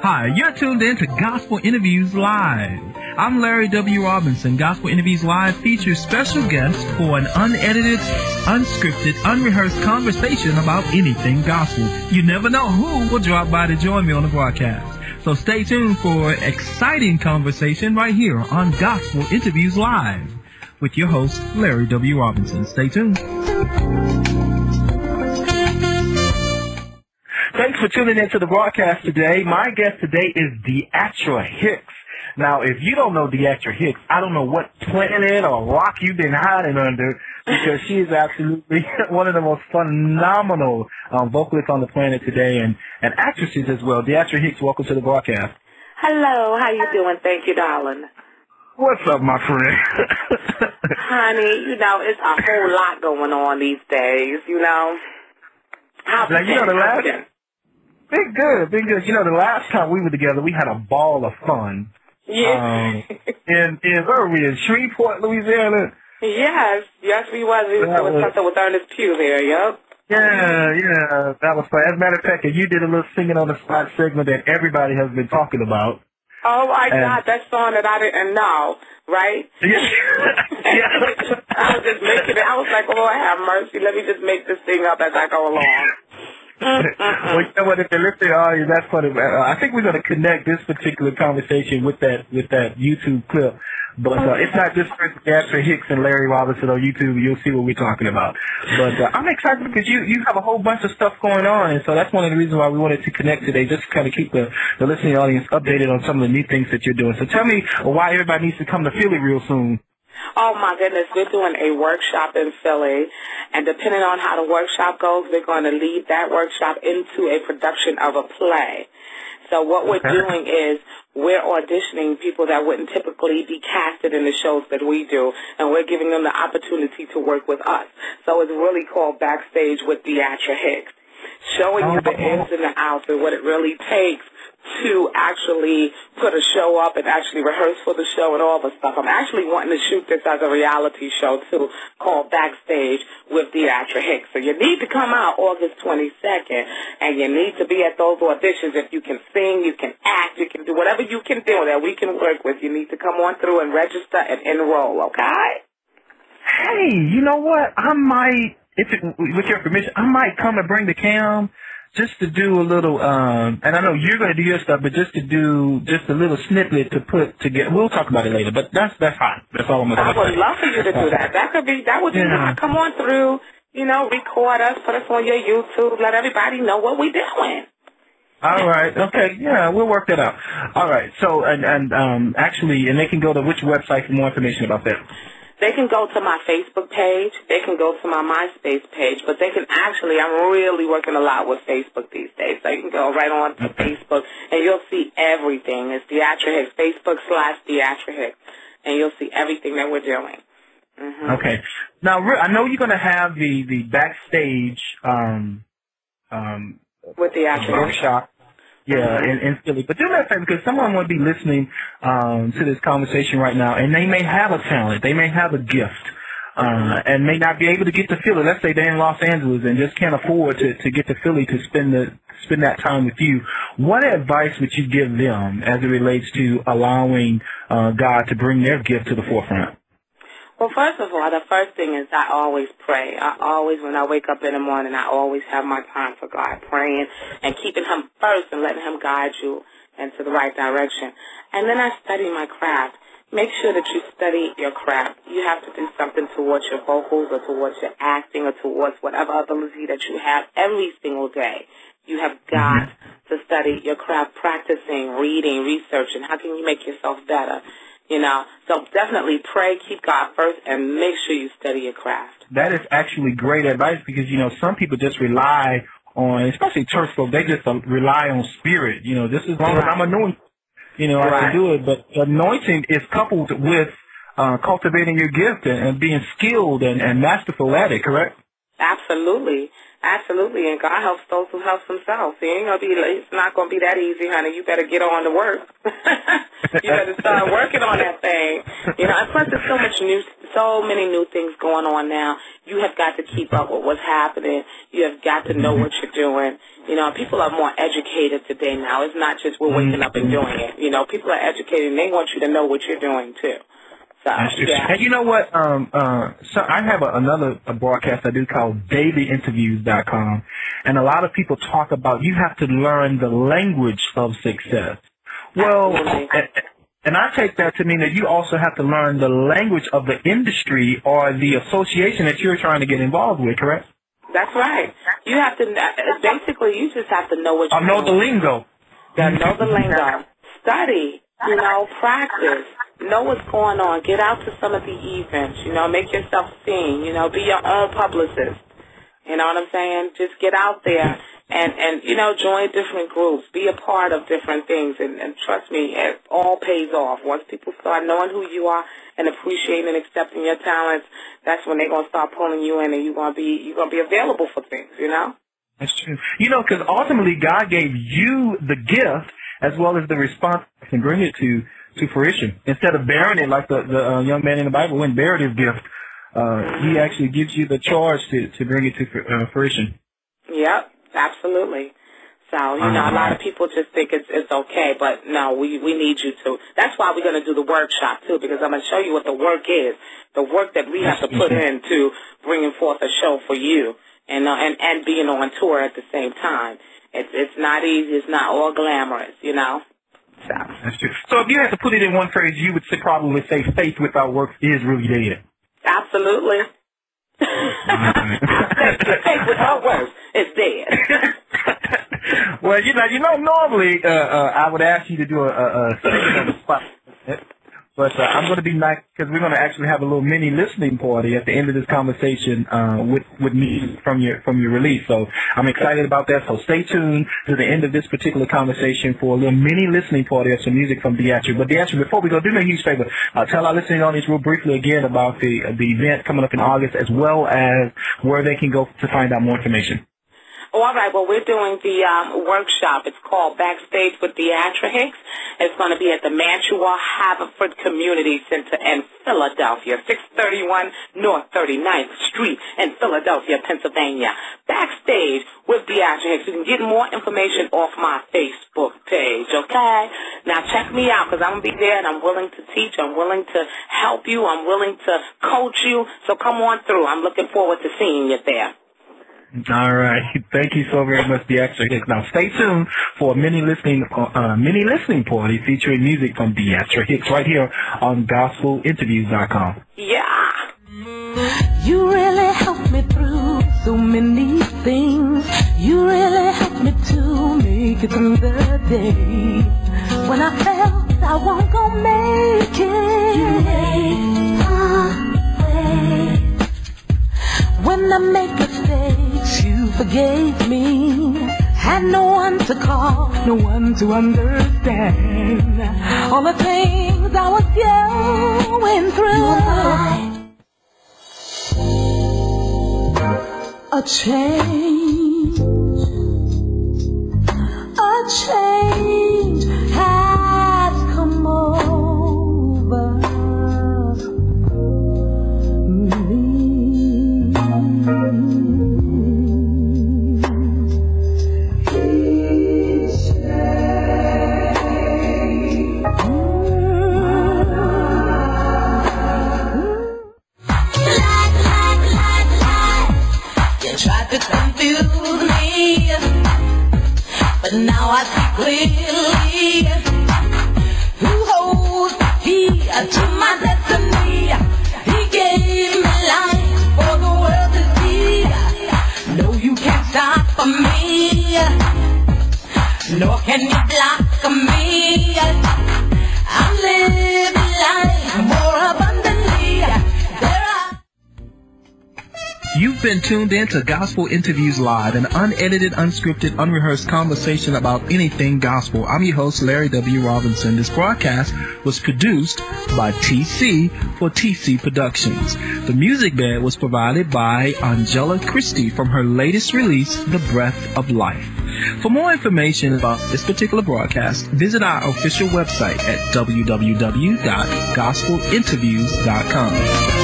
Hi, you're tuned in to Gospel Interviews Live. I'm Larry W. Robinson. Gospel Interviews Live features special guests for an unedited, unscripted, unrehearsed conversation about anything gospel. You never know who will drop by to join me on the broadcast. So stay tuned for exciting conversation right here on Gospel Interviews Live with your host, Larry W. Robinson. Stay tuned. Thanks for tuning in to the broadcast today. My guest today is Deatra Hicks. Now, if you don't know Deatra Hicks, I don't know what planet or rock you've been hiding under, because she is absolutely one of the most phenomenal vocalists on the planet today, and actresses as well. Deatra Hicks, welcome to the broadcast. Hello, how you doing? Thank you, darling. What's up, my friend? Honey, you know, it's a whole lot going on these days, you know. How's it been? Been good. You know, the last time we were together, we had a ball of fun. Yes. In where were we? In Shreveport, Louisiana? Yes, we was. We was doing something with Ernest Pugh there, yep. Yeah, that was fun. As a matter of fact, you did a little singing on the spot segment that everybody has been talking about. Oh, my God, that song that I didn't know, right? Yeah. I was just making it. I was like, oh, have mercy. Let me just make this thing up as I go along. Well, you know what? If they're listening, that's funny. I think we're going to connect this particular conversation with that YouTube clip. But it's not just for Deatra Hicks and Larry Robinson on YouTube. You'll see what we're talking about. But I'm excited because you have a whole bunch of stuff going on, and so that's one of the reasons why we wanted to connect today, just to kind of keep the listening audience updated on some of the neat things that you're doing. So tell me why everybody needs to come to Philly real soon. Oh, my goodness, we're doing a workshop in Philly, and depending on how the workshop goes, we're going to lead that workshop into a production of a play. So what we're doing is we're auditioning people that wouldn't typically be casted in the shows that we do, and we're giving them the opportunity to work with us. So it's really called Backstage with Deatra Hicks, showing you the ins and the outs and what it really takes to actually put a show up and actually rehearse for the show and all the stuff. I'm actually wanting to shoot this as a reality show, too, called Backstage with Deatra Hicks. So you need to come out August 22nd, and you need to be at those auditions. If you can sing, you can act, you can do whatever you can do that we can work with. You need to come on through and register and enroll, okay? Hey, you know what? I might, with your permission, I might come and bring the cam just to do a little, and I know you're going to do your stuff, but just to do just a little snippet to put together. We'll talk about it later, but that's fine. That's all I'm going to say. I would love for you to do that. That would be nice. Come on through, you know, record us, put us on your YouTube, let everybody know what we're doing. All right. Okay. Yeah, we'll work that out. All right. So, actually, they can go to which website for more information about that? They can go to my Facebook page. They can go to my MySpace page. But they can actually, I'm really working a lot with Facebook these days. So you can go right on to Facebook, and you'll see everything. It's Deatra Hicks, Facebook/Deatra Hicks. And you'll see everything that we're doing. Mm-hmm. Okay. Now, I know you're going to have the backstage with Deatra workshop. Yeah, in Philly. But do me a favor, because someone will be listening to this conversation right now, and they may have a talent, they may have a gift, and may not be able to get to Philly. Let's say they're in Los Angeles and just can't afford to get to Philly to spend that time with you. What advice would you give them as it relates to allowing God to bring their gift to the forefront? Well, first of all, the first thing is I always pray. When I wake up in the morning, I always have my time for God, praying and keeping Him first and letting Him guide you into the right direction. And then I study my craft. Make sure that you study your craft. You have to do something towards your vocals or towards your acting or towards whatever ability that you have every single day. You have got to study your craft, practicing, reading, researching. How can you make yourself better? You know, so definitely pray, keep God first, and make sure you study your craft. That is actually great advice because, you know, some people just rely on, especially church folk, they just rely on spirit. You know, this is long as I'm anointed, you know, I can do it. But anointing is coupled with cultivating your gift and being skilled and masterful at it, correct? Absolutely. Absolutely, and God helps those who help themselves. It's not going to be that easy, honey. You better get on to work. You better start working on that thing. You know, and plus there's so many new things going on now. You have got to keep up with what's happening. You have got to know what you're doing. You know, people are more educated today now. It's not just we're waking up and doing it. You know, people are educated and they want you to know what you're doing too. So, yeah. And you know what? So I have another broadcast I do called dailyinterviews.com, and a lot of people talk about you have to learn the language of success. Well, and I take that to mean that you also have to learn the language of the industry or the association that you're trying to get involved with, correct? That's right. You have to, basically, you just have to know what you're know the lingo. Yeah, know the lingo. Study, you know, practice. Know what's going on. Get out to some of the events, you know, make yourself seen, you know, be your own publicist. You know what I'm saying? Just get out there and you know, join different groups. Be a part of different things. And trust me, it all pays off. Once people start knowing who you are and appreciating and accepting your talents, that's when they're going to start pulling you in and you're going to be available for things, you know? That's true. You know, because ultimately God gave you the gift as well as the response and bring it to fruition. Instead of burying it like the young man in the Bible went and buried his gift, he actually gives you the charge to bring it to fruition. Yep, absolutely. So, you know, a lot of people just think it's okay, but no, we need you to. That's why we're going to do the workshop, too, because I'm going to show you what the work is, the work that we have to put into bringing forth a show for you and being on tour at the same time. It's not easy. It's not all glamorous, you know. So. That's true. So if you had to put it in one phrase, you would probably say faith without works is really dead. Absolutely. Faith without works is dead. Well, you know, normally I would ask you to do a segment on the spot. But I'm going to be nice because we're going to actually have a little mini listening party at the end of this conversation with me from your release. So I'm excited about that. So stay tuned to the end of this particular conversation for a little mini listening party of some music from Beatrice. But Beatrice, before we go, do me a huge favor. Tell our listening audience real briefly again about the event coming up in August as well as where they can go to find out more information. Oh, all right. Well, we're doing the workshop. It's called Backstage with Beatrice Hicks. It's going to be at the Mantua Haverford Community Center in Philadelphia, 631 North 39th Street in Philadelphia, Pennsylvania. Backstage with Beatrice Hicks. You can get more information off my Facebook page, okay? Now, check me out because I'm going to be there and I'm willing to teach. I'm willing to help you. I'm willing to coach you. So come on through. I'm looking forward to seeing you there. All right. Thank you so very much, Beatrice Hicks. Now, stay tuned for a mini listening party featuring music from Beatrice Hicks right here on GospelInterviews.com. Yeah. You really helped me through so many things. You really helped me to make it through the day. When I felt I wasn't gonna make it, you made a way. When I make mistakes, you forgave me. Had no one to call, no one to understand all the things I was going through. A change has come over me. Tried to confuse me, but now I see clearly who holds the key to my destiny. He gave me life for the world to see. No, you can't stop me, nor can you block me. I'm living life more abundantly. You've been tuned in to Gospel Interviews Live, an unedited, unscripted, unrehearsed conversation about anything gospel. I'm your host, Larry W. Robinson. This broadcast was produced by TC for TC Productions. The music bed was provided by Angela Christie from her latest release, The Breath of Life. For more information about this particular broadcast, visit our official website at www.gospelinterviews.com.